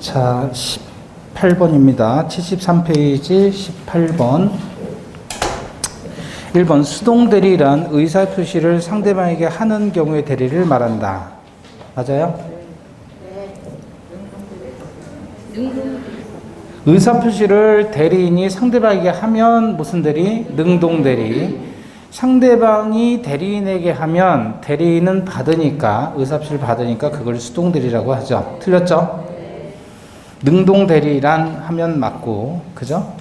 자, 18번입니다. 73페이지 18번. 1번 수동대리란 의사표시를 상대방에게 하는 경우의 대리를 말한다. 맞아요? 의사표시를 대리인이 상대방에게 하면 무슨 대리? 능동대리. 상대방이 대리인에게 하면 대리인은 받으니까, 의사표시를 받으니까 그걸 수동대리라고 하죠. 틀렸죠? 능동대리란 하면 맞고, 그죠?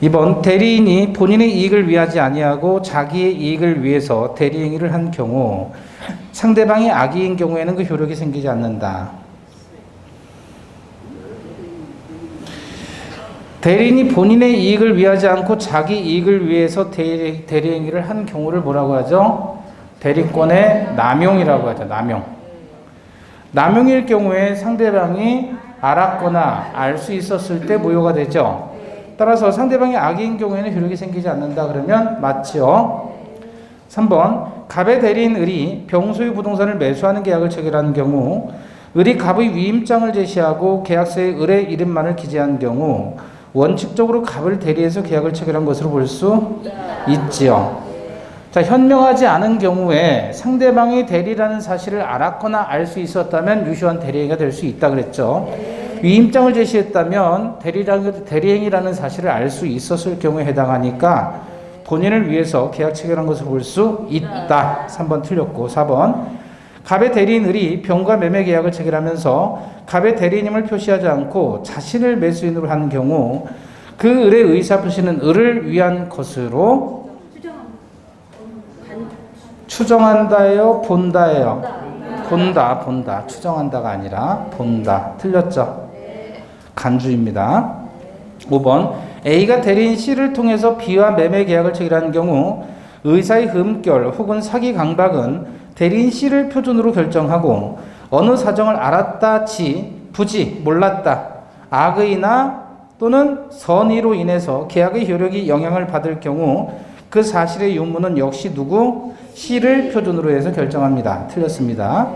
2번 대리인이 본인의 이익을 위하지 아니하고 자기의 이익을 위해서 대리 행위를 한 경우 상대방이 악의인 경우에는 그 효력이 생기지 않는다. 대리인이 본인의 이익을 위하지 않고 자기 이익을 위해서 대리 행위를 한 경우를 뭐라고 하죠? 대리권의 남용이라고 하죠. 남용일 경우에 상대방이 알았거나 알 수 있었을 때 무효가 되죠. 따라서 상대방이 악의인 경우에는 효력이 생기지 않는다 그러면 맞죠. 3번 갑의 대리인 을이 병소유 부동산을 매수하는 계약을 체결하는 경우 을이 갑의 위임장을 제시하고 계약서에 을의 이름만을 기재한 경우 원칙적으로 갑을 대리해서 계약을 체결한 것으로 볼 수 있지요. 자, 현명하지 않은 경우에 상대방이 대리라는 사실을 알았거나 알 수 있었다면 유효한 대리행위가 될 수 있다 그랬죠. 위임장을 제시했다면 대리행위라는 사실을 알 수 있었을 경우에 해당하니까 본인을 위해서 계약 체결한 것으로 볼 수 있다. 3번 틀렸고 4번 갑의 대리인 을이 병과 매매 계약을 체결하면서 갑의 대리인임을 표시하지 않고 자신을 매수인으로 하는 경우 그 을의 의사표시는 을을 위한 것으로 추정한다예요? 본다예요? 본다. 추정한다가 아니라 본다. 틀렸죠? 간주입니다. 5번 A가 대리인 C를 통해서 B와 매매 계약을 체결하는 경우 의사의 흠결 혹은 사기 강박은 대리인 C를 표준으로 결정하고 어느 사정을 알았다 부지 몰랐다 악의나 또는 선의로 인해서 계약의 효력이 영향을 받을 경우 그 사실의 유무는 역시 누구? C를 표준으로 해서 결정합니다. 틀렸습니다.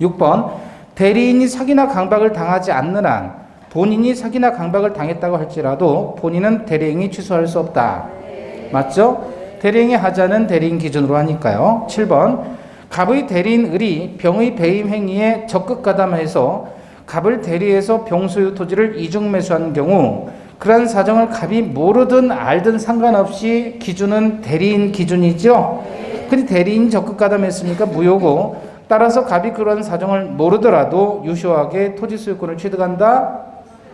6번 대리인이 사기나 강박을 당하지 않는 한 본인이 사기나 강박을 당했다고 할지라도 본인은 대리행위 취소할 수 없다. 맞죠? 대리행위 하자는 대리인 기준으로 하니까요. 7번 갑의 대리인 을이 병의 배임 행위에 적극 가담해서 갑을 대리해서 병소유 토지를 이중 매수한 경우 그러한 사정을 갑이 모르든 알든 상관없이 기준은 대리인 기준이죠. 근데 대리인 적극 가담했으니까 무효고 따라서 갑이 그런 사정을 모르더라도 유효하게 토지 소유권을 취득한다?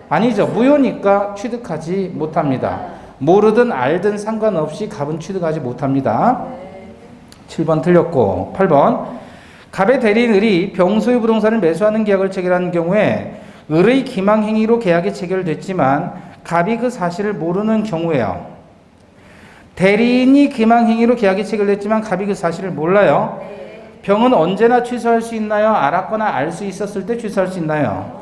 아니죠. 무효니까 취득하지 못합니다. 모르든 알든 상관없이 갑은 취득하지 못합니다. 7번 틀렸고 8번 갑의 대리인 을이 병소유 부동산을 매수하는 계약을 체결하는 경우에 을의 기망행위로 계약이 체결됐지만 갑이 그 사실을 모르는 경우에요. 대리인이 기망행위로 계약이 체결됐지만 갑이 그 사실을 몰라요. 병은 언제나 취소할 수 있나요? 알았거나 알 수 있었을 때 취소할 수 있나요?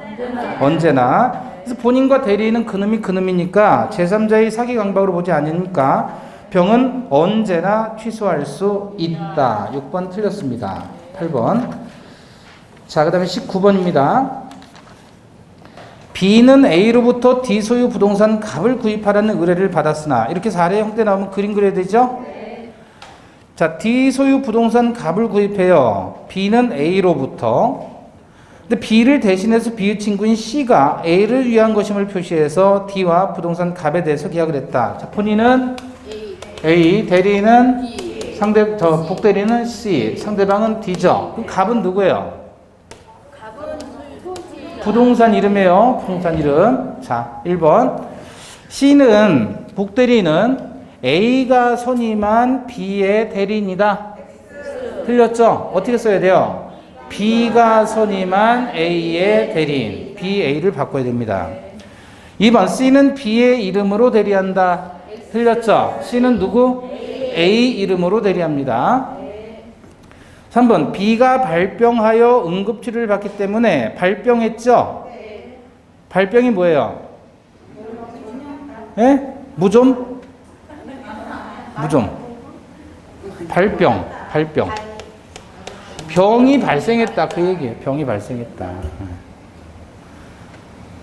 언제나. 그래서 본인과 대리인은 그놈이니까 제3자의 사기 강박으로 보지 않으니까 병은 언제나 취소할 수 있다. 6번 틀렸습니다. 8번. 자, 그 다음에 19번입니다. B는 A로부터 D 소유 부동산 갑을 구입하라는 의뢰를 받았으나 이렇게 사례 형태 나오면 그림 그려야 되죠? 자, D 소유 부동산 갑을 구입해요. B는 A로부터. 근데 B를 대신해서 B의 친구인 C가 A를 위한 것임을 표시해서 D와 부동산 갑에 대해서 계약을 했다. 자, 본인은 A, 대리인은 복대리는 C, 상대방은 D죠. 그럼 갑은 누구예요? 부동산 이름이에요. 부동산 이름. 자, 1번. C는, 복대리는 A가 선임한 B의 대리인이다. 틀렸죠? 어떻게 써야 돼요? B가 선임한 A의 대리인. B, A를 바꿔야 됩니다. 2번. C는 B의 이름으로 대리한다. 틀렸죠? C는 누구? A 이름으로 대리합니다. 3번 B가 발병하여 응급치료를 받기 때문에 발병했죠? 발병이 뭐예요? 예? 무좀? 발병. 병이 발생했다 그 얘기예요. 병이 발생했다.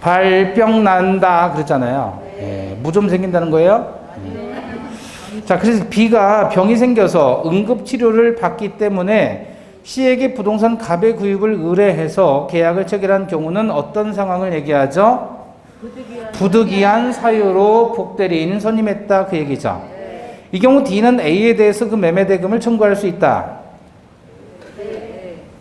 발병 난다 그랬잖아요. 예, 무좀 생긴다는 거예요. 자, 그래서 B가 병이 생겨서 응급치료를 받기 때문에 C에게 부동산 갑의 구입을 의뢰해서 계약을 체결한 경우는 어떤 상황을 얘기하죠? 부득이한 사유로 복대리인은 선임했다 그 얘기죠. 이 경우 D는 A에 대해서 그 매매 대금을 청구할 수 있다.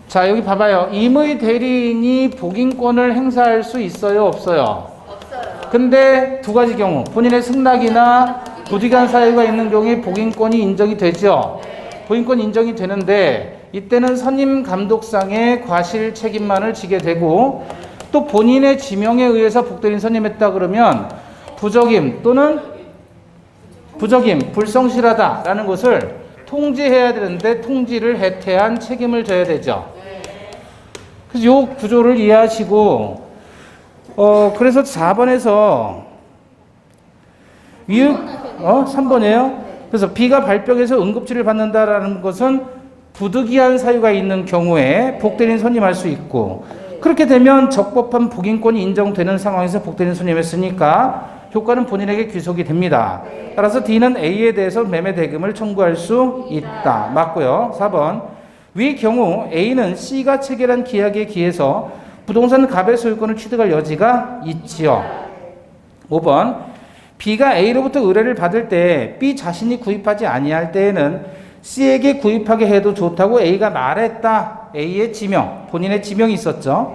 자, 여기 봐봐요. 임의 대리인이 복인권을 행사할 수 있어요, 없어요? 없어요. 근데 두 가지 경우, 본인의 승낙이나 부득이한 사유가 있는 경우에 복인권이 인정이 되죠. 복인권 인정이 되는데 이때는 선임 감독상의 과실 책임만을 지게 되고, 또 본인의 지명에 의해서 복대리인 선임했다 그러면 부적임 또는 부적임, 불성실하다라는 것을 통지해야 되는데 통지를 해태한 책임을 져야 되죠. 그래서 요 구조를 이해하시고, 그래서 4번에서 3번이에요. 그래서 B가 발병해서 응급치료를 받는다라는 것은 부득이한 사유가 있는 경우에 복대리인 선임할 수 있고, 그렇게 되면 적법한 복인권이 인정되는 상황에서 복대리인 선임했으니까 효과는 본인에게 귀속이 됩니다. 따라서 D는 A에 대해서 매매 대금을 청구할 수 있다. 맞고요. 4번. 위 경우 A는 C가 체결한 계약에 기해서 부동산 갑의 소유권을 취득할 여지가 있지요. 5번. B가 A로부터 의뢰를 받을 때 B 자신이 구입하지 아니할 때에는 C에게 구입하게 해도 좋다고 A가 말했다. A의 지명, 본인의 지명이 있었죠.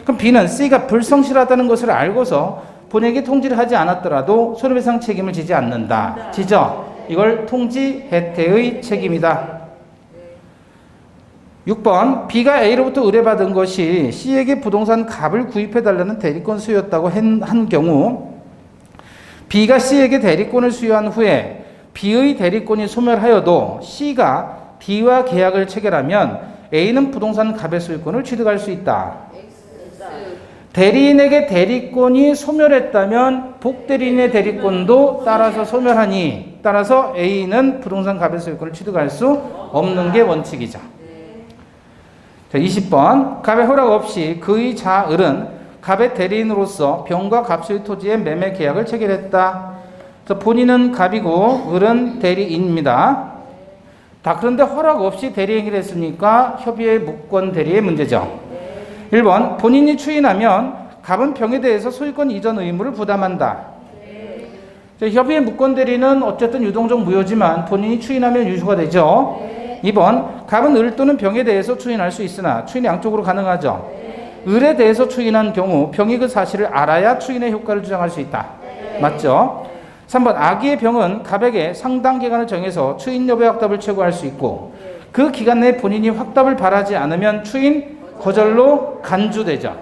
그럼 B는 C가 불성실하다는 것을 알고서 본인에게 통지를 하지 않았더라도 손해배상 책임을 지지 않는다. 지죠? 이걸 통지 해태의 책임이다. 6번. B가 A로부터 의뢰받은 것이 C에게 부동산 갑을 구입해달라는 대리권 수요였다고 한 경우, B가 C에게 대리권을 수여한 후에 B의 대리권이 소멸하여도 C가 D와 계약을 체결하면 A는 부동산 갑의 소유권을 취득할 수 있다. 대리인에게 대리권이 소멸했다면 복대리인의 대리권도 따라서 소멸하니, 따라서 A는 부동산 갑의 소유권을 취득할 수 없는 게 원칙이죠. 자, 20번. 갑의 허락 없이 그의 자을은 갑의 대리인으로서 병과 갑소유 토지의 매매 계약을 체결했다. 그래서 본인은 갑이고 을은 대리인입니다. 다 그런데 허락 없이 대리행위를 했으니까 협의의 무권 대리의 문제죠. 1번. 본인이 추인하면 갑은 병에 대해서 소유권 이전 의무를 부담한다. 협의의 무권 대리는 어쨌든 유동적 무효지만 본인이 추인하면 유효가 되죠. 2번. 갑은 을 또는 병에 대해서 추인할 수 있으나 추인이 양쪽으로 가능하죠. 을에 대해서 추인한 경우 병이 그 사실을 알아야 추인의 효과를 주장할 수 있다. 맞죠? 3번. 악의의 병은 갑에게 상당 기간을 정해서 추인 여부의 확답을 최고할 수 있고, 그 기간 내에 본인이 확답을 바라지 않으면 추인 거절로 간주되죠.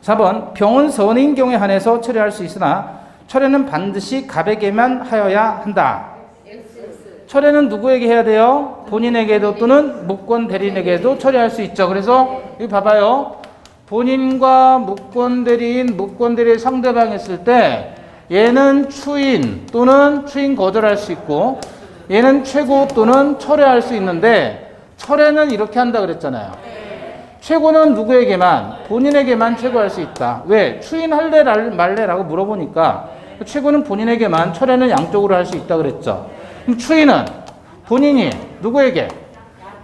4번. 병은 선인 경우에 한해서 철회할 수 있으나 철회는 반드시 갑에게만 하여야 한다. 철회는 누구에게 해야 돼요? 본인에게도 또는 무권 대리인에게도 철회할 수 있죠. 그래서 여기 봐봐요. 본인과 무권 대리인 상대방 했을 때 얘는 추인 또는 추인 거절할 수 있고, 얘는 최고 또는 철회할 수 있는데, 철회는 이렇게 한다 그랬잖아요. 최고는 누구에게만? 본인에게만 최고할 수 있다. 왜? 추인할래 말래라고 물어보니까 최고는 본인에게만, 철회는 양쪽으로 할 수 있다 그랬죠. 그럼 추인은 본인이 누구에게?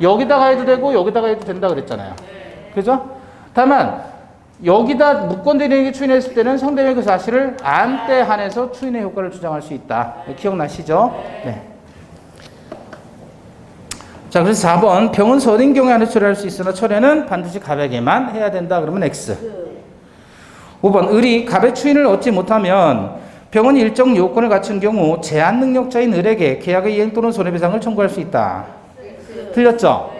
여기다가 해도 되고 여기다가 해도 된다 그랬잖아요. 그죠? 다만 여기다 무권 대리인에게 추인했을 때는 상대방이 그 사실을 안 때 한해서 추인의 효과를 주장할 수 있다. 기억나시죠? 네. 자, 그래서 4번. 병은 선인 경우에 한해 처리할 수 있으나 철회는 반드시 갑에게만 해야 된다. 그러면 X. 5번. 을이 갑의 추인을 얻지 못하면 병은 일정 요건을 갖춘 경우 제한 능력자인 을에게 계약의 이행 또는 손해배상을 청구할 수 있다. 틀렸죠?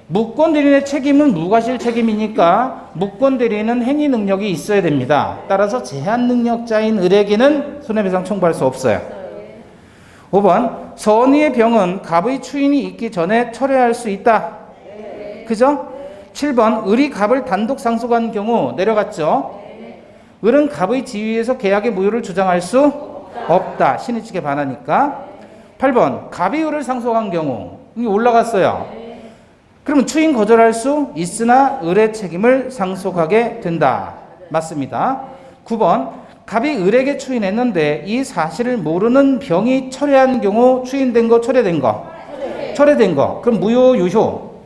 무권 대리인의 책임은 무과실 책임이니까 무권 대리인은 행위 능력이 있어야 됩니다. 따라서 제한 능력자인 을에게는 손해배상 청구할 수 없어요. 5번. 선의의 병은 갑의 추인이 있기 전에 철회할 수 있다. 그죠? 7번. 을이 갑을 단독 상속한 경우 내려갔죠. 을은 갑의 지위에서 계약의 무효를 주장할 수 없다. 신의 측에 반하니까. 8번. 갑이 을을 상속한 경우, 이게 올라갔어요. 그러면 추인 거절할 수 있으나 을의 책임을 상속하게 된다. 맞습니다. 9번 갑이 을에게 추인했는데 이 사실을 모르는 병이 철회한 경우 추인된 거 철회된 거 철회된 거 그럼 무효 유효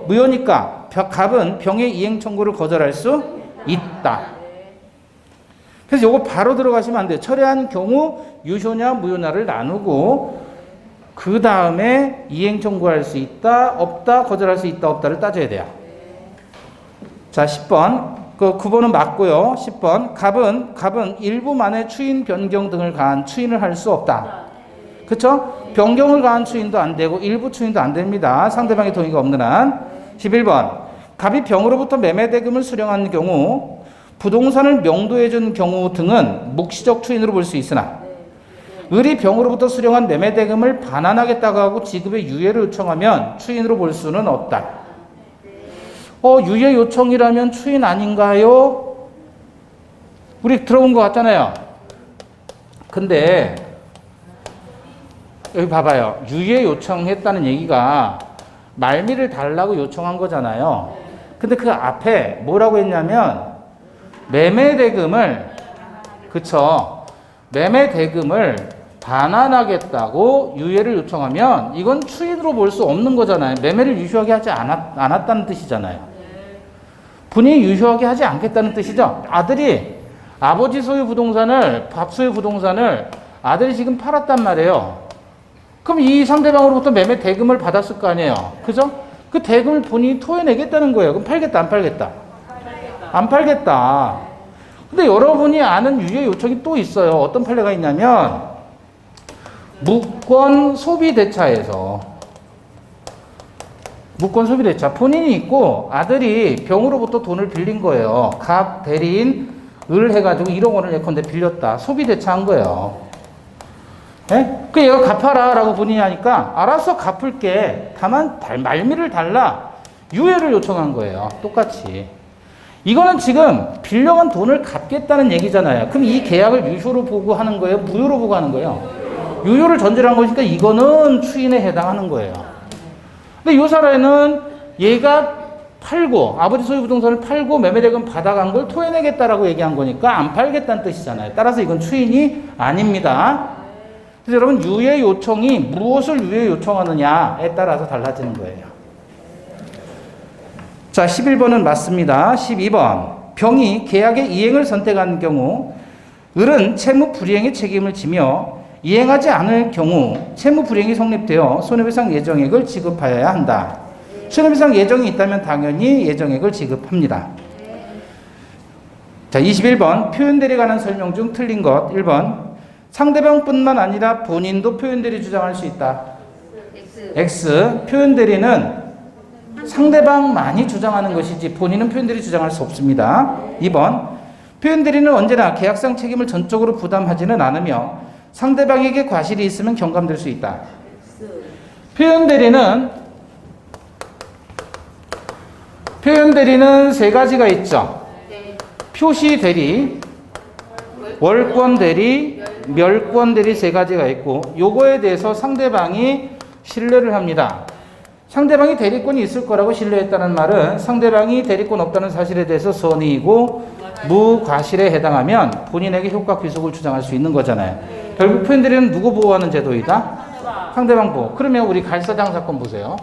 무효니까 갑은 병의 이행 청구를 거절할 수 있다. 그래서 요거 바로 들어가시면 안 돼요. 철회한 경우 유효냐 무효냐를 나누고 그 다음에 이행 청구할 수 있다 없다 거절할 수 있다 없다를 따져야 돼요. 자 10번 그 9번은 맞고요. 10번 갑은 일부만의 추인 변경 등을 가한 추인을 할 수 없다. 그쵸? 변경을 가한 추인도 안 되고 일부 추인도 안 됩니다. 상대방의 동의가 없는 한. 11번 갑이 병으로부터 매매대금을 수령한 경우 부동산을 명도해 준 경우 등은 묵시적 추인으로 볼 수 있으나 을이 병으로부터 수령한 매매대금을 반환하겠다고 하고 지급의 유예를 요청하면 추인으로 볼 수는 없다. 유예 요청이라면 추인 아닌가요? 우리 들어본 것 같잖아요. 근데 여기 봐봐요. 유예 요청했다는 얘기가 말미를 달라고 요청한 거잖아요. 근데 그 앞에 뭐라고 했냐면 매매대금을 그쵸? 매매대금을 반환하겠다고 유예를 요청하면 이건 추인으로 볼 수 없는 거잖아요. 매매를 유효하게 하지 않았다는 뜻이잖아요. 본인이 유효하게 하지 않겠다는 뜻이죠. 아버지 소유 부동산을 밥 소유 부동산을 아들이 지금 팔았단 말이에요. 그럼 이 상대방으로부터 매매 대금을 받았을 거 아니에요. 그죠? 그 대금을 본인이 토해내겠다는 거예요. 그럼 팔겠다 안 팔겠다? 안 팔겠다. 근데 여러분이 아는 유예 요청이 또 있어요. 어떤 판례가 있냐면 무권 소비대차에서 무권 소비대차 본인이 있고 아들이 병으로부터 돈을 빌린 거예요. 갑 대리인 을 해가지고 1억 원을 예컨대 빌렸다. 소비대차 한 거예요. 예? 그 얘가 갚아라 라고 본인이 하니까 알았어 갚을게. 다만 말미를 달라. 유예를 요청한 거예요. 똑같이. 이거는 지금 빌려간 돈을 갚겠다는 얘기잖아요. 그럼 이 계약을 유효로 보고 하는 거예요? 무효로 보고 하는 거예요? 유효를 전제로 한 거니까 이거는 추인에 해당하는 거예요. 근데 이 사례는 얘가 팔고 아버지 소유 부동산을 팔고 매매대금 받아간 걸 토해내겠다라고 얘기한 거니까 안 팔겠다는 뜻이잖아요. 따라서 이건 추인이 아닙니다. 그래서 여러분 유예 요청이 무엇을 유예 요청하느냐에 따라서 달라지는 거예요. 자 11번은 맞습니다. 12번 병이 계약의 이행을 선택한 경우 을은 채무 불이행의 책임을 지며 이행하지 않을 경우 채무 불이행이 성립되어 손해배상 예정액을 지급하여야 한다. 손해배상 예정이 있다면 당연히 예정액을 지급합니다. 자 21번 표현대리에 관한 설명 중 틀린 것 1번 상대방뿐만 아니라 본인도 표현대리 주장할 수 있다. X. 표현대리는 상대방만이 주장하는 것이지 본인은 표현대리 주장할 수 없습니다. 2번 표현대리는 언제나 계약상 책임을 전적으로 부담하지는 않으며 상대방에게 과실이 있으면 경감될 수 있다. 표현대리는 세 가지가 있죠. 표시대리, 월권대리, 멸권대리 세 가지가 있고 요거에 대해서 상대방이 신뢰를 합니다. 상대방이 대리권이 있을 거라고 신뢰했다는 말은 상대방이 대리권 없다는 사실에 대해서 선의이고 무과실에 해당하면 본인에게 효과 귀속을 주장할 수 있는 거잖아요. 결국 표현대리는 누구 보호하는 제도이다? 상대방 보호. 그러면 우리 갈사장 사건 보세요.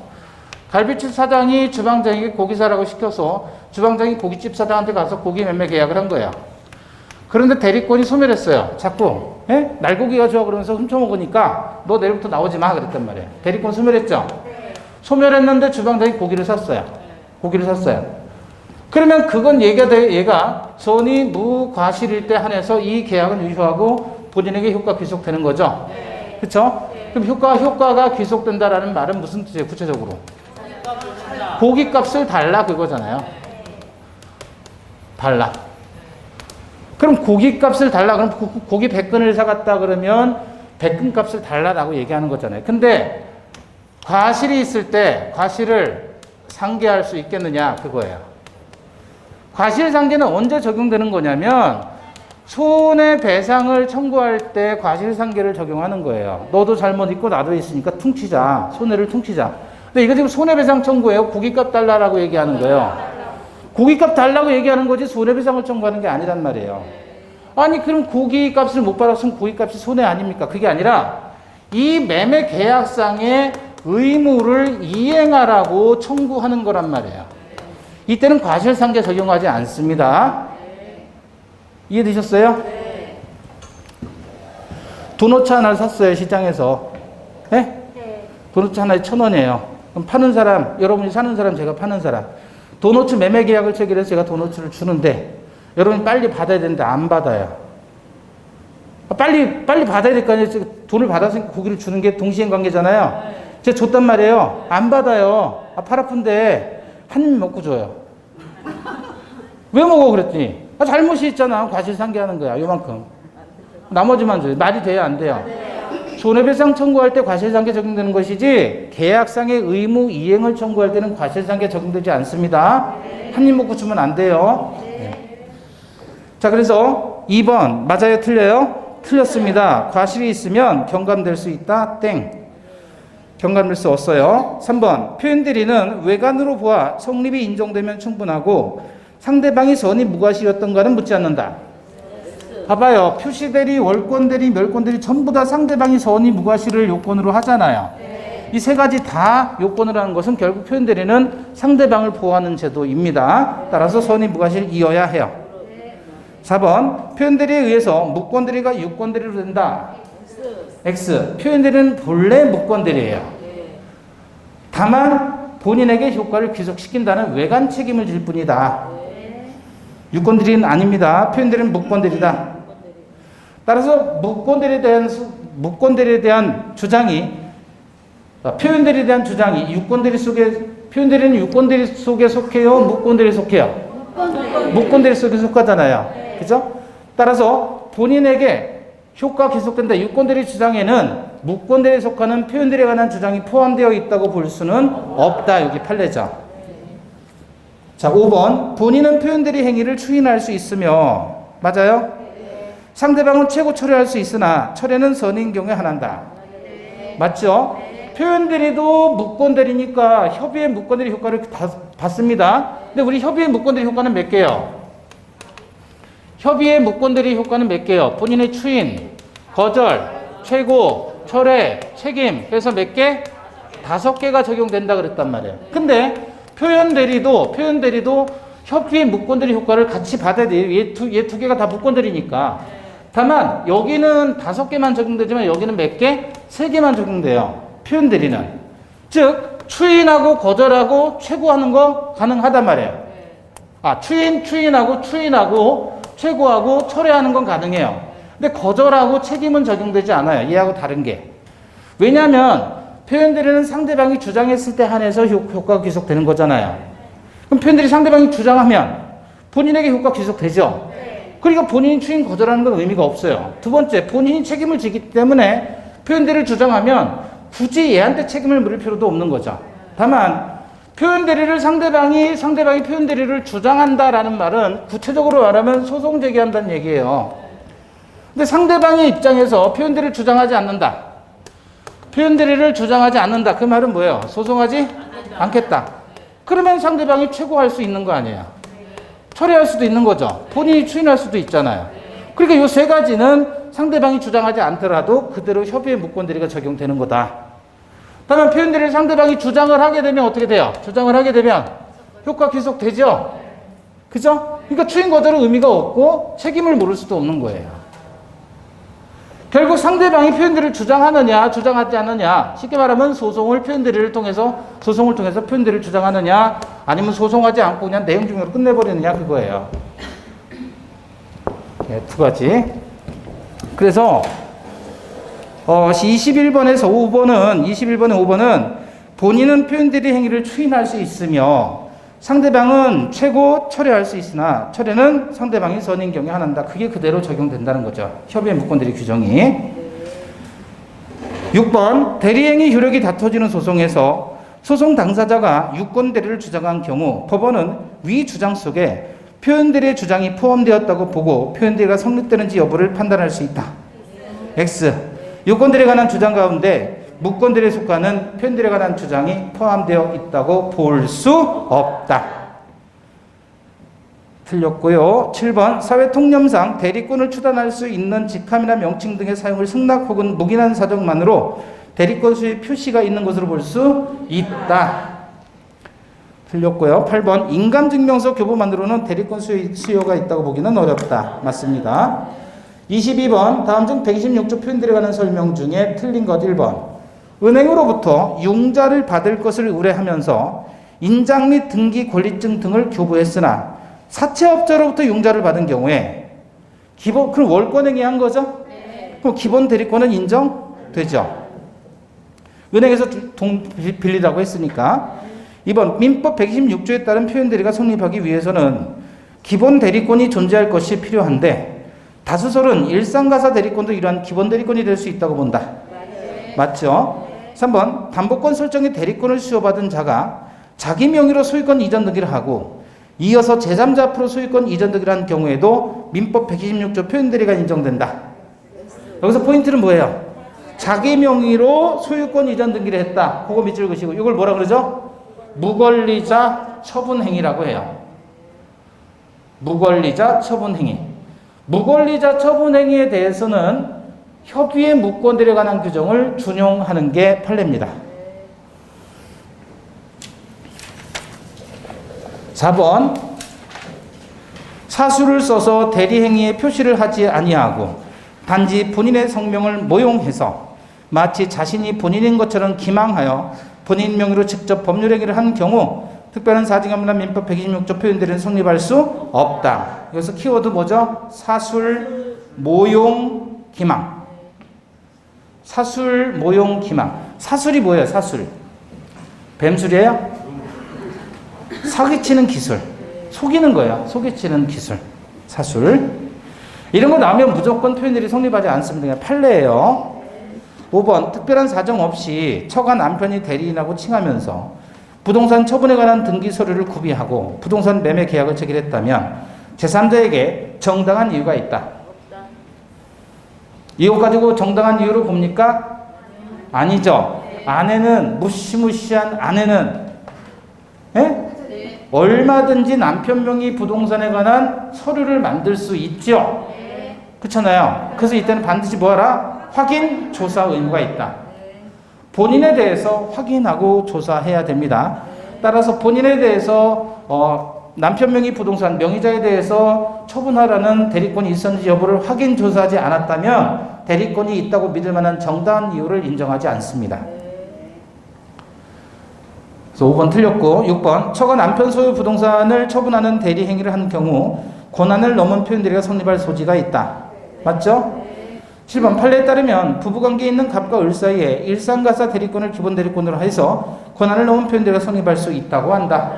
갈비집 사장이 주방장에게 고기 사라고 시켜서 주방장이 고깃집 사장한테 가서 고기 매매 계약을 한 거예요. 그런데 대리권이 소멸했어요. 자꾸 날고기가 좋아 그러면서 훔쳐먹으니까 너 내일부터 나오지 마 그랬단 말이에요. 대리권 소멸했죠? 소멸했는데 주방장이 고기를 샀어요. 그러면 그건 얘가 선의 무과실일 때 한해서 이 계약은 유효하고 본인에게 효과 귀속되는 거죠. 그렇죠? 그럼 효과가 귀속된다라는 말은 무슨 뜻이에요? 구체적으로 고깃값을 달라 그거잖아요. 달라. 그럼 고깃값을 달라. 그럼 고기 100근을 사갔다 그러면 100근 값을 달라라고 얘기하는 거잖아요. 근데 과실이 있을 때 과실을 상계할 수 있겠느냐 그거예요. 과실상계는 언제 적용되는 거냐면 손해배상을 청구할 때 과실상계를 적용하는 거예요. 너도 잘못 있고 나도 있으니까 퉁치자. 손해를 퉁치자. 근데 이거 지금 손해배상 청구예요? 고깃값 달라고 얘기하는 거예요? 고깃값 달라고 얘기하는 거지 손해배상을 청구하는 게 아니란 말이에요. 아니 그럼 고깃값을 못 받았으면 고깃값이 손해 아닙니까? 그게 아니라 이 매매 계약상의 의무를 이행하라고 청구하는 거란 말이에요. 이때는 과실상계 적용하지 않습니다. 이해되셨어요? 도너츠 하나를 샀어요, 시장에서. 네? 도너츠 하나에 1,000원이에요. 그럼 파는 사람, 여러분이 사는 사람, 제가 파는 사람. 도너츠 매매 계약을 체결해서 제가 도너츠를 주는데, 여러분이 빨리 받아야 되는데 안 받아요. 빨리 받아야 될 거 아니에요. 돈을 받았으니까 고기를 주는 게 동시행 관계잖아요. 제가 줬단 말이에요. 안 받아요. 팔 아픈데 한 입 먹고 줘요. 왜 먹어? 그랬더니 잘못이 있잖아. 과실상계하는 거야. 요만큼. 나머지만 줘요. 말이 돼요? 안 돼요? 손해배상 청구할 때 과실상계 적용되는 것이지 계약상의 의무 이행을 청구할 때는 과실상계 적용되지 않습니다. 한 입 먹고 주면 안 돼요. 네. 자, 그래서 2번 맞아요? 틀려요? 틀렸습니다. 과실이 있으면 경감될 수 있다. 땡. 경감될 수 없어요. 3번 표현대리는 외관으로 보아 성립이 인정되면 충분하고 상대방이 선이 무과실이었던가는 묻지 않는다. 봐봐요. 표시대리, 월권대리, 멸권대리 전부 다 상대방이 선이 무과실을 요건으로 하잖아요. 이 세 가지 다 요건을 하는 것은 결국 표현대리는 상대방을 보호하는 제도입니다. 따라서 선이 무과실이어야 해요. 4번 표현대리에 의해서 무권대리가 유권대리로 된다. X. 표현대리는 본래 무권대리예요. 다만 본인에게 효과를 귀속시킨다는 외관 책임을 질 뿐이다. 유권대리는 아닙니다. 표현대리는 무권대리다. 따라서 무권대리에 대한 주장이 표현대리에 대한 주장이 유권대리 속에 표현대리는 유권대리 속에 속해요? 무권대리 속해요? 무권대리 속에 속하잖아요. 그죠? 따라서 본인에게 효과 귀속된다. 유권대리 주장에는 무권대리에 속하는 표현대리에 관한 주장이 포함되어 있다고 볼 수는 없다. 여기 판례죠. 자, 5번 본인은 표현대리 행위를 추인할 수 있으며 맞아요? 상대방은 최고 철회할 수 있으나 철회는 선인 경우에 한한다. 맞죠? 표현대리도 무권대리니까 협의의 무권대리 효과를 받습니다. 근데 우리 협의의 무권대리 효과는 몇 개요? 협의의 무권대리 효과는 몇 개요? 본인의 추인, 거절, 최고, 철회, 책임 그래서 몇 개? 5개가 적용된다 그랬단 말이에요. 근데 표현대리도 협의의 무권대리 효과를 같이 받아야 돼요. 얘 두 개가 다 무권대리니까. 다만 여기는 5개만 적용되지만 여기는 몇 개? 3개만 적용돼요. 표현대리는. 즉 추인하고 거절하고 최고하는 거 가능하단 말이에요. 추인하고 최고하고 철회하는 건 가능해요. 근데 거절하고 책임은 적용되지 않아요. 얘하고 다른 게. 왜냐하면 표현대리는 상대방이 주장했을 때 한해서 효과가 귀속되는 거잖아요. 그럼 표현대리 상대방이 주장하면 본인에게 효과 귀속되죠. 그러니까 본인이 추인 거절하는 건 의미가 없어요. 두 번째, 본인이 책임을 지기 때문에 표현대리를 주장하면 굳이 얘한테 책임을 물을 필요도 없는 거죠. 다만 표현대리를 상대방이 표현대리를 주장한다라는 말은 구체적으로 말하면 소송 제기한다는 얘기예요. 근데 상대방의 입장에서 표현대리를 주장하지 않는다. 표현대리를 주장하지 않는다. 그 말은 뭐예요? 소송하지 않겠다. 그러면 상대방이 최고할 수 있는 거 아니에요? 철회할 수도 있는 거죠. 본인이 추인할 수도 있잖아요. 그러니까 이 세 가지는 상대방이 주장하지 않더라도 그대로 협의의 무권대리가 적용되는 거다. 다만 표현대리를 상대방이 주장을 하게 되면 어떻게 돼요? 주장을 하게 되면 효과 귀속되죠? 그죠? 그러니까 추인 거절은 의미가 없고 책임을 물을 수도 없는 거예요. 결국 상대방이 표현대리를 주장하느냐 주장하지 않느냐 쉽게 말하면 소송을 통해서 표현대리를 주장하느냐 아니면 소송하지 않고 그냥 내용 증명으로 끝내버리느냐 그거예요. 네, 두 가지. 그래서 21번에서 5번은 본인은 표현대리 행위를 추인할 수 있으며 상대방은 최고 철회할 수 있으나 철회는 상대방이 선인 경우에 한한다. 그게 그대로 적용된다는 거죠. 협의의 무권대리 규정이. 6번 대리행위 효력이 다퉈지는 소송에서 소송 당사자가 유권대리를 주장한 경우 법원은 위 주장 속에 표현대리의 주장이 포함되었다고 보고 표현대리가 성립되는지 여부를 판단할 수 있다. X. 유권대리에 관한 주장 가운데 무권 대리에 속하는 표현들에 관한 주장이 포함되어 있다고 볼 수 없다. 틀렸고요. 7번 사회 통념상 대리권을 추단할 수 있는 직함이나 명칭 등의 사용을 승낙 혹은 묵인한 사정만으로 대리권 수의 표시가 있는 것으로 볼 수 있다. 틀렸고요. 8번 인감증명서 교부만으로는 대리권 수요가 있다고 보기는 어렵다. 맞습니다. 22번 다음 중 126조 표현들에 관한 설명 중에 틀린 것 1번 은행으로부터 융자를 받을 것을 의뢰하면서 인장 및 등기 권리증 등을 교부했으나 사채업자로부터 융자를 받은 경우에 그럼 월권행위 한 거죠? 네. 그럼 기본 대리권은 인정되죠? 은행에서 빌리라고 했으니까. 2번 민법 126조에 따른 표현 대리가 성립하기 위해서는 기본 대리권이 존재할 것이 필요한데 다수설은 일상가사 대리권도 이러한 기본 대리권이 될 수 있다고 본다. 네. 맞죠? 3번 담보권 설정의 대리권을 수여받은 자가 자기 명의로 소유권 이전 등기를 하고 이어서 제3자 앞으로 소유권 이전 등기를 한 경우에도 민법 126조 표현 대리가 인정된다. 여기서 포인트는 뭐예요? 자기 명의로 소유권 이전 등기를 했다. 그거 밑줄 그시고 이걸 뭐라 그러죠? 무권리자 처분행위라고 해요. 무권리자 처분행위. 무권리자 처분행위에 대해서는 협의의 무권들에 관한 규정을 준용하는 게 판례입니다. 4번 사수를 써서 대리행위에 표시를 하지 아니하고 단지 본인의 성명을 모용해서 마치 자신이 본인인 것처럼 기망하여 본인 명의로 직접 법률행위를 한 경우 특별한 사직업이나 민법 126조 표현들은 성립할 수 없다. 여기서 키워드 뭐죠? 사술, 모용, 기망. 사술, 모용, 기망. 사술이 뭐예요? 사술. 뱀술이에요? 사기치는 기술. 속이는 거예요. 속이치는 기술. 사술. 이런 거 나오면 무조건 표현들이 성립하지 않습니다. 그냥 판례예요. 5번 특별한 사정 없이 처가 남편이 대리인하고 칭하면서 부동산 처분에 관한 등기 서류를 구비하고 부동산 매매 계약을 체결했다면 제3자에게 정당한 이유가 있다. 이거 가지고 정당한 이유를 봅니까? 아니죠. 아내는 무시무시한 아내는 얼마든지 남편 명의 부동산에 관한 서류를 만들 수 있죠. 그렇잖아요. 그래서 이때는 반드시 뭐하라? 확인, 조사 의무가 있다. 본인에 대해서 확인하고 조사해야 됩니다. 따라서 본인에 대해서 남편 명의 부동산 명의자에 대해서 처분하라는 대리권이 있었는지 여부를 확인, 조사하지 않았다면 대리권이 있다고 믿을 만한 정당한 이유를 인정하지 않습니다. 그래서 5번 틀렸고 6번 처가 남편 소유 부동산을 처분하는 대리 행위를 한 경우 권한을 넘은 표현 대리가 성립할 소지가 있다. 맞죠? 7번 판례에 따르면 부부관계에 있는 갑과 을 사이에 일상가사 대리권을 기본 대리권으로 해서 권한을 넘은 표현 대리가 성립할 수 있다고 한다.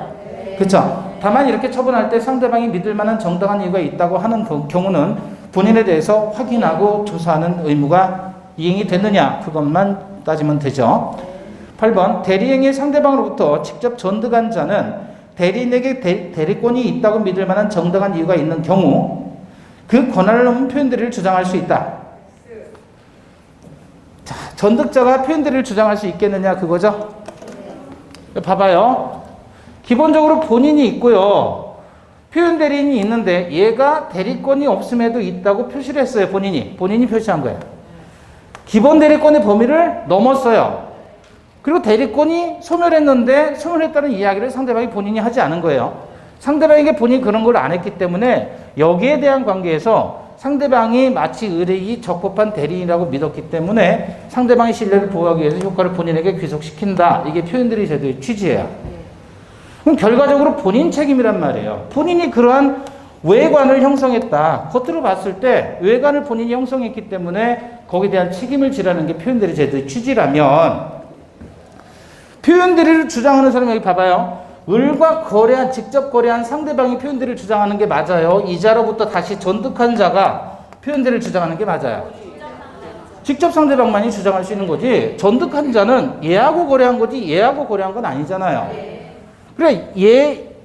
그렇죠? 다만 이렇게 처분할 때 상대방이 믿을 만한 정당한 이유가 있다고 하는 경우는 본인에 대해서 확인하고 조사하는 의무가 이행이 됐느냐 그것만 따지면 되죠. 8번 대리행위 상대방으로부터 직접 전득한 자는 대리인에게 대리권이 있다고 믿을 만한 정당한 이유가 있는 경우 그 권한을 넘은 표현 대리를 주장할 수 있다. 자, 전득자가 표현 대리를 주장할 수 있겠느냐 그거죠. 봐봐요. 기본적으로 본인이 있고요. 표현 대리인이 있는데 얘가 대리권이 없음에도 있다고 표시를 했어요. 본인이 표시한 거예요. 기본 대리권의 범위를 넘었어요. 그리고 대리권이 소멸했는데 소멸했다는 이야기를 상대방이 본인이 하지 않은 거예요. 상대방에게 본인이 그런 걸 안 했기 때문에 여기에 대한 관계에서 상대방이 마치 의뢰인이 적법한 대리인이라고 믿었기 때문에 상대방의 신뢰를 보호하기 위해서 효과를 본인에게 귀속시킨다. 이게 표현들이 제도의 취지예요. 그럼 결과적으로 본인 책임이란 말이에요. 본인이 그러한 외관을 형성했다. 겉으로 봤을 때 외관을 본인이 형성했기 때문에 거기에 대한 책임을 지라는 게 표현들의 제도의 취지라면 표현들을 주장하는 사람이 여기 봐봐요. 을과 거래한 직접 거래한 상대방이 표현들을 주장하는 게 맞아요. 이자로부터 다시 전득한 자가 표현들을 주장하는 게 맞아요. 직접 상대방만이 주장할 수 있는 거지 전득한 자는 얘하고 거래한 거지 얘하고 거래한 건 아니잖아요. 그래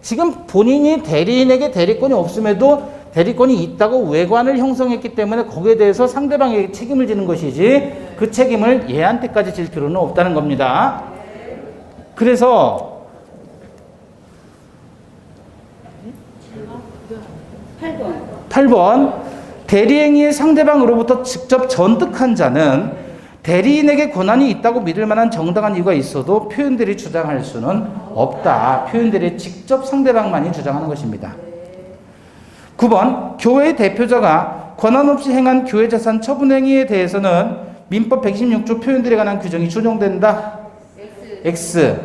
지금 본인이 대리인에게 대리권이 없음에도 대리권이 있다고 외관을 형성했기 때문에 거기에 대해서 상대방에게 책임을 지는 것이지 그 책임을 얘한테까지 질 필요는 없다는 겁니다. 그래서 8번 대리행위의 상대방으로부터 직접 전득한 자는 대리인에게 권한이 있다고 믿을 만한 정당한 이유가 있어도 표현들이 주장할 수는 없다. 표현들이 직접 상대방만이 주장하는 것입니다. 9번 교회의 대표자가 권한 없이 행한 교회 재산 처분 행위에 대해서는 민법 126조 표현들에 관한 규정이 준용된다. X.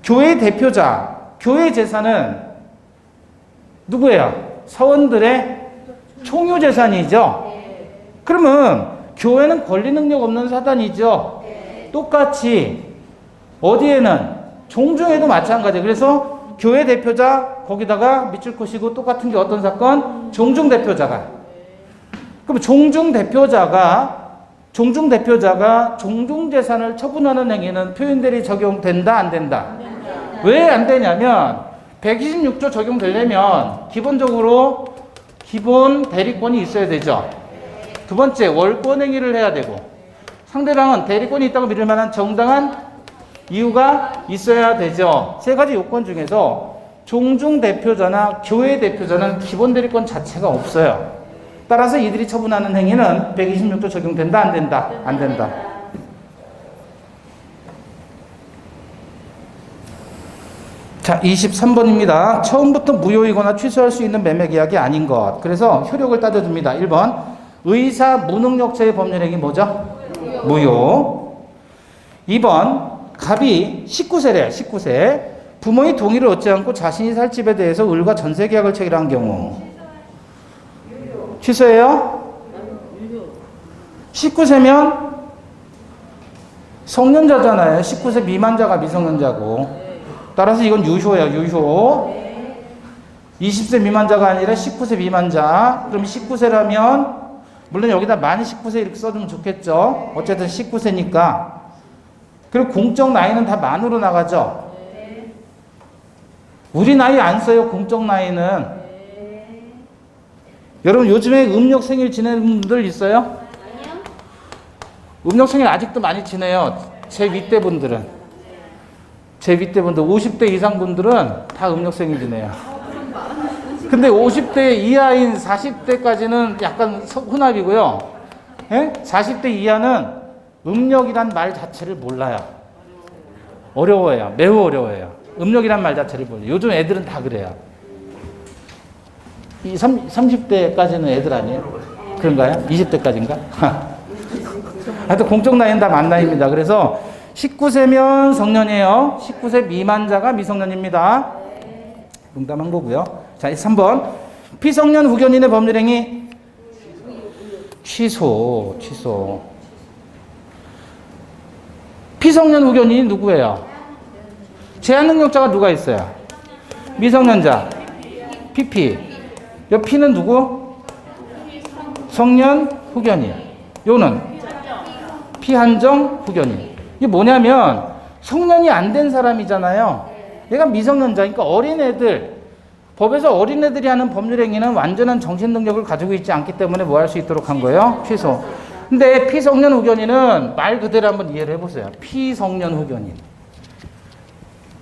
교회의 대표자, 교회 재산은 누구예요? 사원들의 총유 재산이죠. 그러면 교회는 권리 능력 없는 사단이죠. 똑같이 어디에는 종중에도 마찬가지예요. 그래서 교회 대표자 거기다가 밑줄 것이고 똑같은 게 어떤 사건? 종중 대표자가. 그럼 종중 대표자가 종중 재산을 처분하는 행위는 표현들이 적용된다, 안 된다? 왜 안 되냐면 126조 적용되려면 기본적으로 기본 대리권이 있어야 되죠. 두 번째, 월권 행위를 해야 되고 상대방은 대리권이 있다고 믿을 만한 정당한 이유가 있어야 되죠. 세 가지 요건 중에서 종중 대표자나 교회 대표자는 기본 대리권 자체가 없어요. 따라서 이들이 처분하는 행위는 126조 적용된다, 안 된다? 안 된다. 자, 23번입니다. 처음부터 무효이거나 취소할 수 있는 매매 계약이 아닌 것. 그래서 효력을 따져줍니다. 1번. 의사 무능력자의 법률행위 뭐죠? 무효. 2번. 갑이 19세래. 19세. 부모의 동의를 얻지 않고 자신이 살 집에 대해서 을과 전세 계약을 체결한 경우. 취소해요? 19세면 성년자잖아요. 19세 미만자가 미성년자고. 따라서 이건 유효예요. 유효. 20세 미만자가 아니라 19세 미만자. 그럼 19세라면 물론 여기다 만 19세 이렇게 써주면 좋겠죠. 어쨌든 19세니까. 그리고 공적 나이는 다 만으로 나가죠. 우리 나이 안 써요. 공적 나이는. 여러분 요즘에 음력 생일 지내는 분들 있어요? 음력 생일 아직도 많이 지내요. 제 윗대 분들은. 제 윗대 분들 50대 이상 분들은 다 음력 생일 지내요. 근데 50대 이하인 40대까지는 약간 혼합이고요. 예? 40대 이하는 음력이란 말 자체를 몰라요. 어려워요. 매우 어려워요. 음력이란 말 자체를 몰라요. 요즘 애들은 다 그래요. 이 30대까지는 애들 아니에요? 그런가요? 20대까지인가? 하여튼 공적 나이는 다 만 나이입니다. 그래서 19세면 성년이에요. 19세 미만자가 미성년입니다. 농담한 거고요. 자, 3번. 피성년 후견인의 법률행위 취소. 피성년 후견인이 누구예요? 제한능력자가 누가 있어요? 미성년자. PP. 요 P는 누구? 성년 후견인. 요는 피한정 후견인. 이게 뭐냐면 성년이 안 된 사람이잖아요. 얘가 미성년자니까 어린애들, 법에서 어린애들이 하는 법률행위는 완전한 정신능력을 가지고 있지 않기 때문에 뭐 할 수 있도록 한 거예요? 취소. 근데 피성년 후견인은 말 그대로 한번 이해를 해보세요. 피성년 후견인.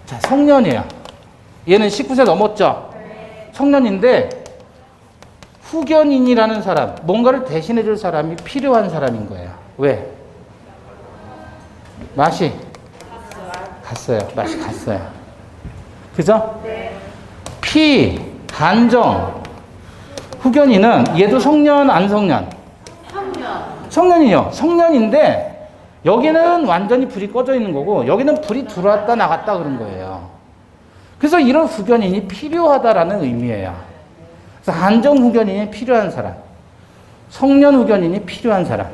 자, 성년이에요. 얘는 19세 넘었죠? 성년인데 후견인이라는 사람, 뭔가를 대신해 줄 사람이 필요한 사람인 거예요. 왜? 맛이 갔어요. 맛이 갔어요. 그죠? 피, 한정, 후견인은 얘도 성년, 안 성년? 성년이요. 성년인데 여기는 완전히 불이 꺼져 있는 거고 여기는 불이 들어왔다 나갔다 그런 거예요. 그래서 이런 후견인이 필요하다라는 의미예요. 그래서 한정 후견인이 필요한 사람, 성년 후견인이 필요한 사람.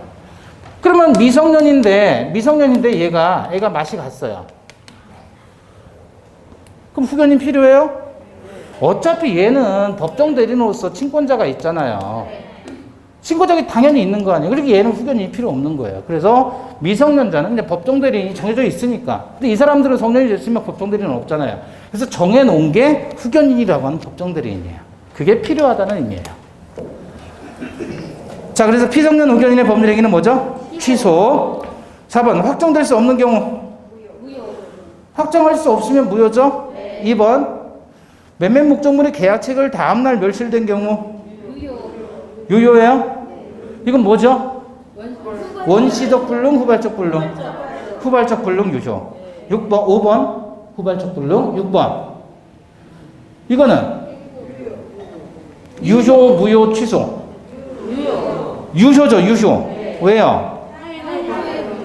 그러면 미성년인데 애가 맛이 갔어요. 그럼 후견인 필요해요? 어차피 얘는 법정 대리인으로서 친권자가 있잖아요. 친권자가 당연히 있는 거 아니에요. 그러니까 얘는 후견인이 필요 없는 거예요. 그래서 미성년자는 이제 법정 대리인이 정해져 있으니까. 근데 이 사람들은 성년이 됐으면 법정 대리인은 없잖아요. 그래서 정해놓은 게 후견인이라고 하는 법정 대리인이에요. 그게 필요하다는 의미예요. 자, 그래서 피성년 후견인의 법률행위는 뭐죠? 취소. 4번 확정될 수 없는 경우. 확정할 수 없으면 무효죠. 2번 매매 목적물의 계약책을 다음날 멸실된 경우. 유효예요? 이건 뭐죠? 원시적 불능, 후발적 불능. 후발적 불능 유효. 6번, 5번 후발적 불능. 6번 이거는 유효, 무효, 취소. 유효죠, 유효. 왜요?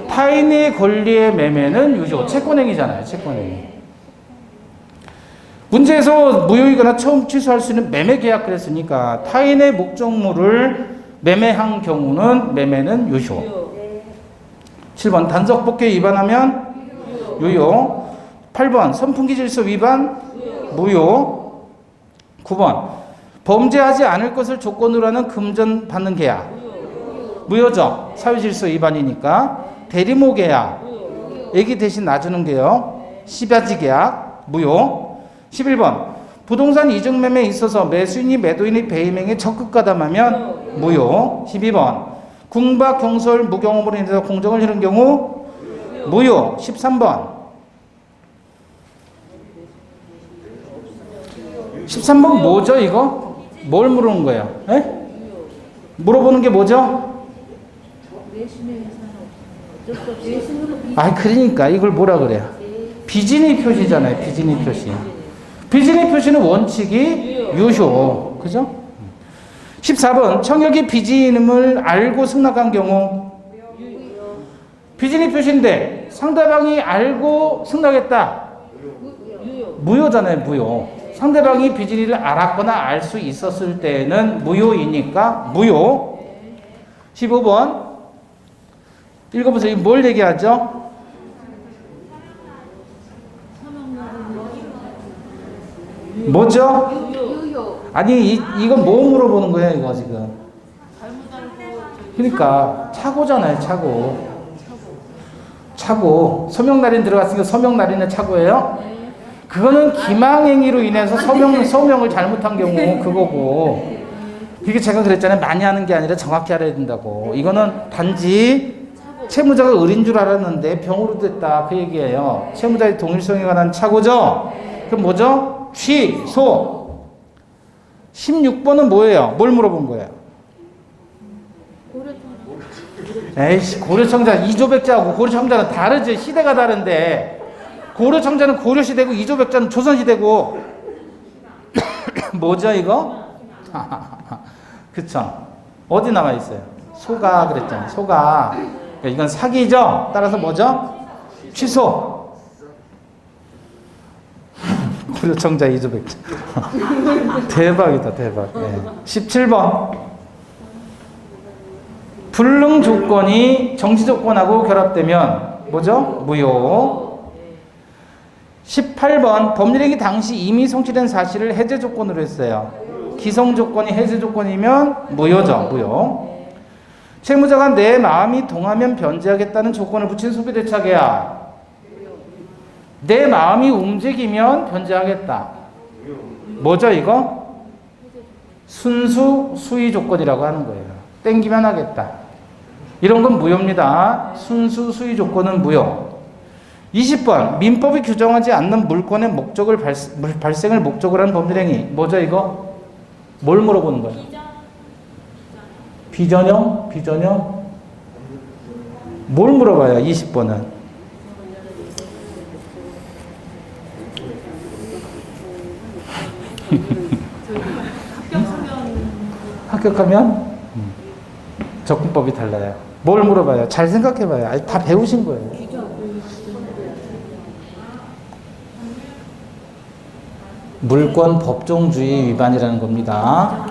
타인의 권리의 매매는 유효. 채권행위잖아요, 채권행위. 문제에서 무효이거나 처음 취소할 수 있는 매매 계약 그랬으니까 타인의 목적물을 매매한 경우는 매매는 유효. 7번 단속 법규에 위반하면 유효. 8번 선풍기 질서 위반 무효. 9번 범죄하지 않을 것을 조건으로 하는 금전 받는 계약 무효죠. 사회질서 위반이니까. 대리모 계약 애기 대신 놔주는 게요. 시바지 계약 무효. 11번 부동산 이중 매매에 있어서 매수인이 매도인의 배임행에 적극 가담하면 무효. 12번 궁박 경솔 무경험으로 인해서 공정을 잃은 경우 무효. 13번 13번 뭐죠 이거? 뭘 물어보는 거예요? 에? 물어보는 게 뭐죠? 아 그러니까 이걸 뭐라 그래요? 비진의 표시잖아요. 비진의 표시. 비진의 표시는 원칙이 유효. 그죠? 14번 청약이 비진임을 알고 승낙한 경우. 비진의 표시인데 상대방이 알고 승낙했다. 무효잖아요. 무효. 상대방이 비진이를 알았거나 알 수 있었을 때는 무효이니까 무효. 15번 읽어보세요. 뭘 얘기하죠? 뭐죠? 아니 이건 뭐 물어보는 거예요 이거 지금? 그러니까 차고잖아요. 차고 서명날인 들어갔으니까 서명날인의 차고예요? 그거는 기망행위로 인해서 서명을 잘못한 경우 그거고, 이게 제가 그랬잖아요. 많이 하는 게 아니라 정확히 알아야 된다고. 이거는 단지 채무자가 을인 줄 알았는데 병으로 됐다 그 얘기예요. 채무자의 동일성에 관한 착오죠. 그럼 뭐죠? 취소. 16번은 뭐예요? 뭘 물어본 거예요? 에이씨, 고려청자 이조백자하고 고려청자는 다르지. 시대가 다른데 고려청자는 고려시대고 이조백자는 조선시대고. 뭐죠 이거? 그쵸? 어디 나와 있어요? 소가 그랬잖아요. 소가. 그러니까 이건 사기죠. 따라서 뭐죠? 취소. 고려청자 이조백자. 대박이다 대박. 네. 17번 불능 조건이 정지 조건하고 결합되면 뭐죠? 무효. 18번 법률행위 당시 이미 성취된 사실을 해제 조건으로 했어요. 기성 조건이 해제 조건이면 무효죠. 무효. 채무자가 내 마음이 동하면 변제하겠다는 조건을 붙인 소비대차 계약. 내 마음이 움직이면 변제하겠다. 뭐죠 이거? 순수 수의 조건이라고 하는 거예요. 땡기면 하겠다. 이런 건 무효입니다. 순수 수의 조건은 무효. 20번 민법이 규정하지 않는 물권의 목적을 발생을 목적으로 하는 법률행위. 뭐죠 이거? 뭘 물어보는 거예요? 비전형? 비전형? 뭘 물어봐요 20번은? 합격하면? 접근법이 달라요. 뭘 물어봐요? 잘 생각해봐요. 아니, 다 배우신 거예요. 물권 법정주의 위반이라는 겁니다.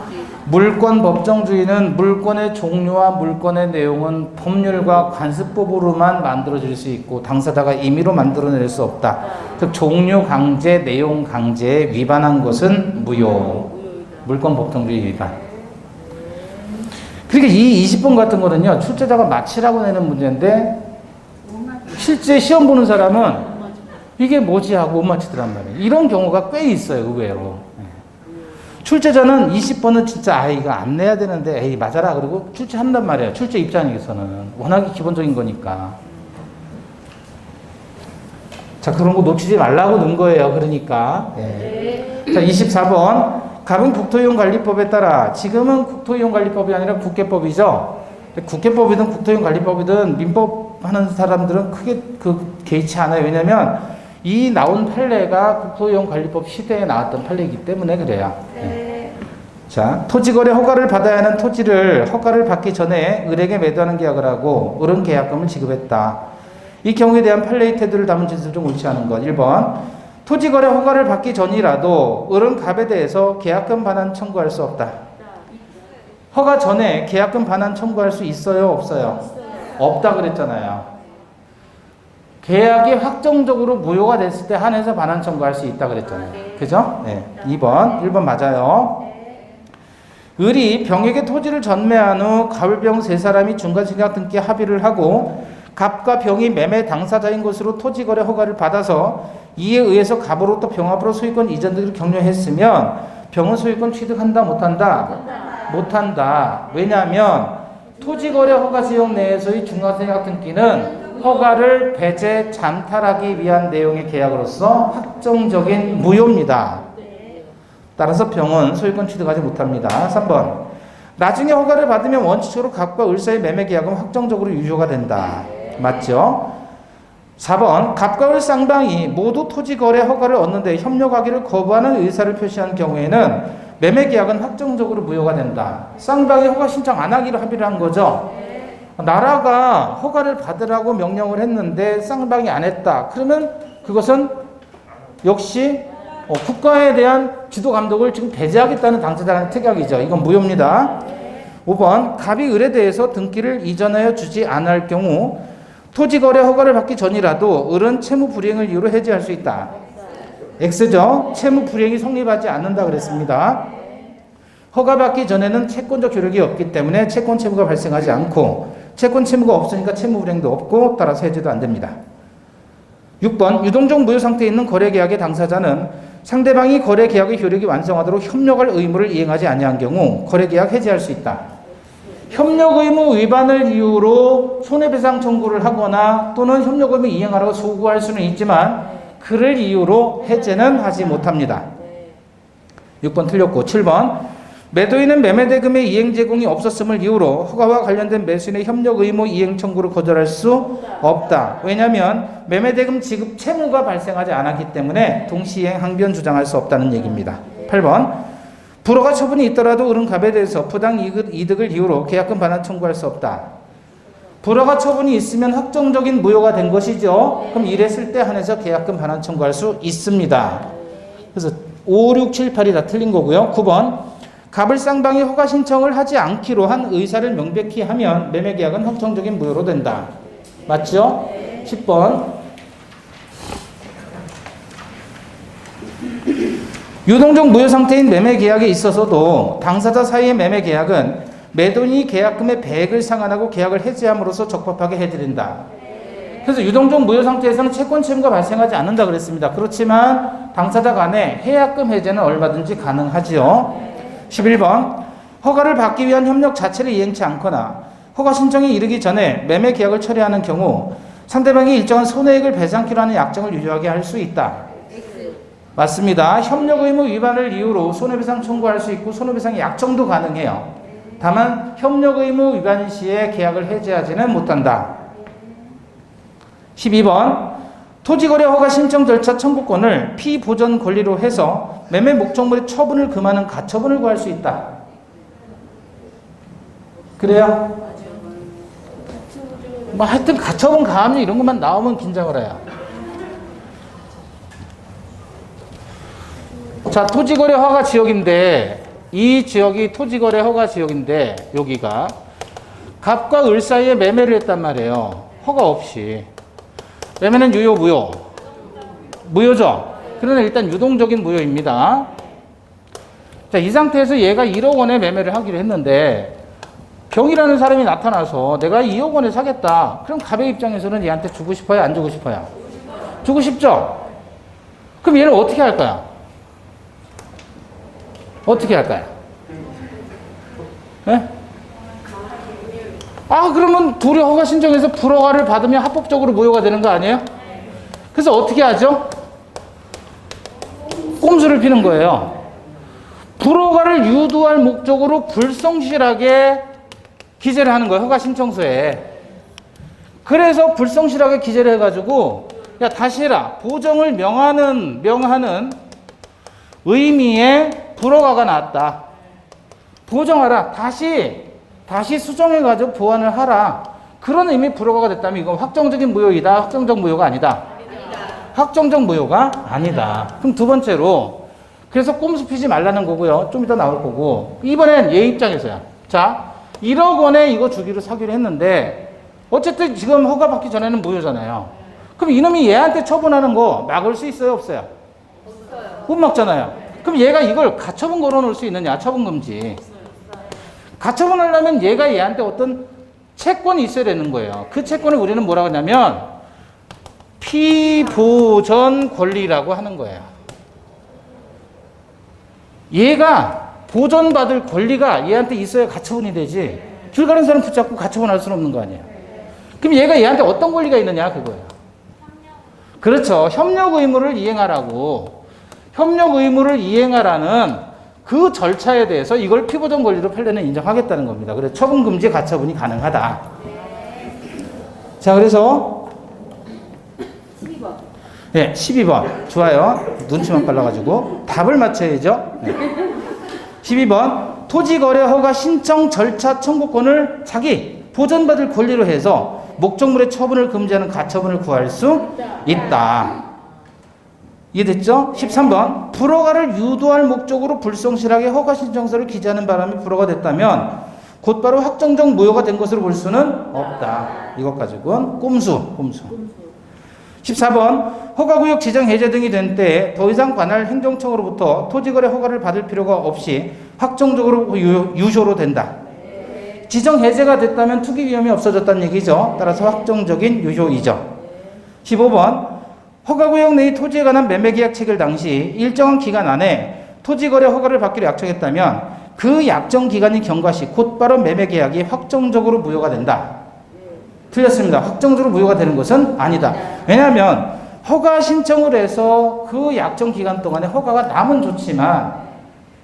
물권 법정주의는 물권의 종류와 물권의 내용은 법률과 관습법으로만 만들어질 수 있고 당사자가 임의로 만들어낼 수 없다. 즉 종류 강제, 내용 강제에 위반한 것은 무효. 물권 법정주의 위반. 그러니까 이 20번 같은 거는요, 출제자가 맞히라고 내는 문제인데 실제 시험 보는 사람은 이게 뭐지 하고 못 맞히더란 말이에요. 이런 경우가 꽤 있어요, 의외로. 출제자는 20번은 진짜 이거 안 내야 되는데 에이 맞아라 그리고 출제한단 말이에요. 출제 입장에서는 워낙에 기본적인 거니까. 자, 그런 거 놓치지 말라고 넣은 거예요. 그러니까. 예. 자, 24번. 갑은 국토이용관리법에 따라, 지금은 국토이용관리법이 아니라 국계법이죠. 국계법이든 국토이용관리법이든 민법 하는 사람들은 크게 개의치 않아요. 왜냐면 이 나온 판례가 국토이용관리법 시대에 나왔던 판례이기 때문에 그래요. 예. 자, 토지거래 허가를 받아야 하는 토지를 허가를 받기 전에 을에게 매도하는 계약을 하고 을은 계약금을 지급했다. 이 경우에 대한 판례의 태도를 담은 진술 중 옳지 않은 것. 1번. 토지거래 허가를 받기 전이라도 을은 갑에 대해서 계약금 반환 청구할 수 없다. 허가 전에 계약금 반환 청구할 수 있어요? 없어요? 없다 그랬잖아요. 계약이 확정적으로 무효가 됐을 때 한해서 반환 청구할 수 있다 그랬잖아요. 그죠? 네. 2번. 1번 맞아요. 을이 병에게 토지를 전매한 후 갑을병 세 사람이 중간신약 등기 합의를 하고 갑과 병이 매매 당사자인 것으로 토지거래 허가를 받아서 이에 의해서 갑으로부터 병합으로 소유권 이전을 격려했으면 병은 소유권 취득한다 못한다? 못한다. 왜냐하면 토지거래 허가 지역 내에서의 중간신약 등기는 허가를 배제 잠탈하기 위한 내용의 계약으로서 확정적인 무효입니다. 따라서 병은 소유권 취득하지 못합니다. 3번. 나중에 허가를 받으면 원칙적으로 갑과 을 사이 매매 계약은 확정적으로 유효가 된다. 맞죠? 4번. 갑과 을 쌍방이 모두 토지거래 허가를 얻는데 협력하기를 거부하는 의사를 표시한 경우에는 매매 계약은 확정적으로 무효가 된다. 쌍방이 허가 신청 안 하기로 합의를 한 거죠. 나라가 허가를 받으라고 명령을 했는데 쌍방이 안 했다. 그러면 그것은 역시 국가에 대한 지도 감독을 지금 배제하겠다는 당사자의 특약이죠. 이건 무효입니다. 5번. 갑이 을에 대해서 등기를 이전하여 주지 않을 경우 토지거래 허가를 받기 전이라도 을은 채무 불이행을 이유로 해지할 수 있다. X죠. 채무 불이행이 성립하지 않는다 그랬습니다. 허가받기 전에는 채권적 효력이 없기 때문에 채권 채무가 발생하지 않고 채권 채무가 없으니까 채무 불이행도 없고 따라서 해지도 안 됩니다. 6번. 유동적 무효 상태에 있는 거래계약의 당사자는 상대방이 거래계약의 효력이 완성하도록 협력할 의무를 이행하지 아니한 경우 거래계약 해지할 수 있다. 협력 의무 위반을 이유로 손해배상 청구를 하거나 또는 협력 의무 이행하라고 소구할 수는 있지만 그를 이유로 해제는 하지 못합니다. 6번 틀렸고 7번. 매도인은 매매대금의 이행 제공이 없었음을 이유로 허가와 관련된 매수인의 협력 의무 이행 청구를 거절할 수 없다. 왜냐하면 매매대금 지급 채무가 발생하지 않았기 때문에 동시이행 항변 주장할 수 없다는 얘기입니다. 8번. 불허가 처분이 있더라도 을은 갑에 대해서 부당 이득을 이유로 계약금 반환 청구할 수 없다. 불허가 처분이 있으면 확정적인 무효가 된 것이죠. 그럼 이랬을 때 한해서 계약금 반환 청구할 수 있습니다. 그래서 5, 6, 7, 8이 다 틀린 거고요. 9번. 갑을 쌍방이 허가 신청을 하지 않기로 한 의사를 명백히 하면 매매계약은 확정적인 무효로 된다. 맞죠? 10번. 유동적 무효 상태인 매매 계약에 있어서도 당사자 사이의 매매 계약은 매도인이 계약금의 배액을 상환하고 계약을 해지함으로써 적법하게 해드린다. 그래서 유동적 무효 상태에서는 채권 채무가 발생하지 않는다 그랬습니다. 그렇지만 당사자 간에 해약금 해제는 얼마든지 가능하지요. 11번. 허가를 받기 위한 협력 자체를 이행치 않거나 허가 신청이 이르기 전에 매매 계약을 처리하는 경우 상대방이 일정한 손해액을 배상키로 하는 약정을 유효하게 할 수 있다. 맞습니다. 협력 의무 위반을 이유로 손해배상 청구할 수 있고 손해배상 약정도 가능해요. 다만 협력 의무 위반 시에 계약을 해지하지는 못한다. 12번. 토지거래 허가 신청 절차 청구권을 피보전 권리로 해서 매매 목적물의 처분을 금하는 가처분을 구할 수 있다. 그래요? 뭐 하여튼 가처분 가압류 이런 것만 나오면 긴장을 해요. 자, 토지거래 허가 지역인데 이 지역이 토지거래 허가 지역인데 여기가 갑과 을 사이에 매매를 했단 말이에요. 허가 없이. 매매는 유효 무효? 무효죠. 그러나 일단 유동적인 무효입니다. 자, 이 상태에서 얘가 1억 원에 매매를 하기로 했는데 병이라는 사람이 나타나서 내가 2억 원에 사겠다. 그럼 갑의 입장에서는 얘한테 주고 싶어요? 안 주고 싶어요? 주고 싶죠? 그럼 얘는 어떻게 할 거야? 어떻게 할까요? 네? 그러면 둘이 허가 신청해서 불허가를 받으면 합법적으로 무효가 되는 거 아니에요? 그래서 어떻게 하죠? 꼼수를 피는 거예요. 불허가를 유도할 목적으로 불성실하게 기재를 하는 거예요. 허가 신청서에. 그래서 불성실하게 기재를 해가지고 야 다시 해라. 보정을 명하는 의미의 불허가가 나왔다. 보정하라. 다시 수정해가지고 보완을 하라. 그런 의미 불허가가 됐다면 이건 확정적인 무효이다. 확정적 무효가 아니다. 확정적 무효가 아니다. 그럼 두 번째로 그래서 꼼수 피지 말라는 거고요. 좀 이따 나올 거고. 이번엔 얘 입장에서야. 자 1억 원에 이거 주기로 사기로 했는데 어쨌든 지금 허가 받기 전에는 무효잖아요. 그럼 이놈이 얘한테 처분하는 거 막을 수 있어요? 없어요? 못 막잖아요. 그럼 얘가 이걸 가처분 걸어놓을 수 있느냐? 처분금지. 가처분하려면 얘가 얘한테 어떤 채권이 있어야 되는 거예요. 그 채권을 우리는 뭐라고 하냐면 피보전 권리라고 하는 거예요. 얘가 보전받을 권리가 얘한테 있어야 가처분이 되지. 길 가는 사람 붙잡고 가처분할 수는 없는 거 아니에요. 그럼 얘가 얘한테 어떤 권리가 있느냐 그거예요. 그렇죠. 협력 의무를 이행하라고. 협력 의무를 이행하라는 그 절차에 대해서 이걸 피보전 권리로 판례는 인정하겠다는 겁니다. 그래서 처분 금지 가처분이 가능하다. 자, 그래서 12번. 네, 12번. 좋아요. 눈치만 빨라가지고 답을 맞춰야죠. 네. 12번. 토지거래 허가 신청 절차 청구권을 자기 보전받을 권리로 해서 목적물의 처분을 금지하는 가처분을 구할 수 있다. 이해됐죠? 13번. 불허가를 유도할 목적으로 불성실하게 허가 신청서를 기재하는 바람에 불허가 됐다면 곧바로 확정적 무효가 된 것으로 볼 수는 없다. 이것 가지고는 꼼수. 14번. 허가구역 지정 해제 등이 된 때에 더 이상 관할 행정청으로부터 토지거래 허가를 받을 필요가 없이 확정적으로 유효로 된다. 지정 해제가 됐다면 투기 위험이 없어졌다는 얘기죠. 따라서 확정적인 유효이죠. 15번. 허가구역 내의 토지에 관한 매매계약 체결 당시 일정한 기간 안에 토지거래 허가를 받기로 약정했다면 그 약정 기간이 경과 시 곧바로 매매계약이 확정적으로 무효가 된다. 틀렸습니다. 확정적으로 무효가 되는 것은 아니다. 왜냐하면 허가 신청을 해서 그 약정 기간 동안에 허가가 나면 좋지만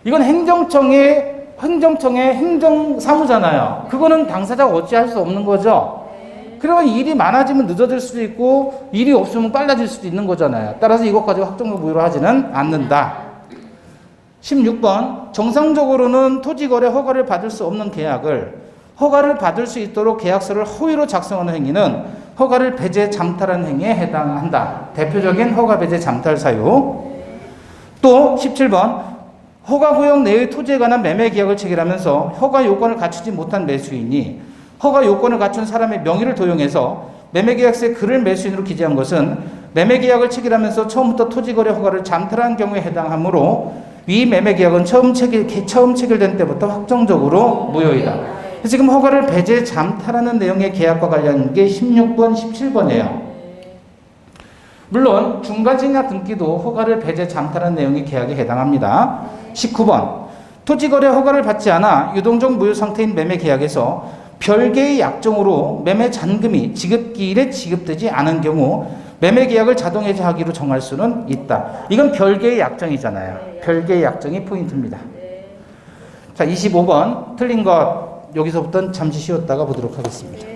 이건 행정청의 행정사무잖아요. 그거는 당사자가 어찌할 수 없는 거죠. 그러면 일이 많아지면 늦어질 수도 있고 일이 없으면 빨라질 수도 있는 거잖아요. 따라서 이것까지 확정적 무효로 하지는 않는다. 16번. 정상적으로는 토지거래 허가를 받을 수 없는 계약을 허가를 받을 수 있도록 계약서를 허위로 작성하는 행위는 허가를 배제 잠탈한 행위에 해당한다. 대표적인 허가 배제 잠탈 사유. 또 17번. 허가구역 내의 토지에 관한 매매 계약을 체결하면서 허가 요건을 갖추지 못한 매수인이 허가 요건을 갖춘 사람의 명의를 도용해서 매매계약서에 그를 매수인으로 기재한 것은 매매계약을 체결하면서 처음부터 토지거래 허가를 잠탈한 경우에 해당하므로 위 매매계약은 처음 체결된 때부터 확정적으로 무효이다. 지금 허가를 배제 잠탈하는 내용의 계약과 관련된 게 16번, 17번이에요. 물론 중간증약 등기도 허가를 배제 잠탈한 내용의 계약에 해당합니다. 19번. 토지거래 허가를 받지 않아 유동적 무효 상태인 매매계약에서 별개의 약정으로 매매 잔금이 지급기일에 지급되지 않은 경우 매매계약을 자동 해제하기로 정할 수는 있다. 이건 별개의 약정이잖아요. 별개의 약정이 포인트입니다. 자, 25번 틀린 것 여기서부터 잠시 쉬었다가 보도록 하겠습니다.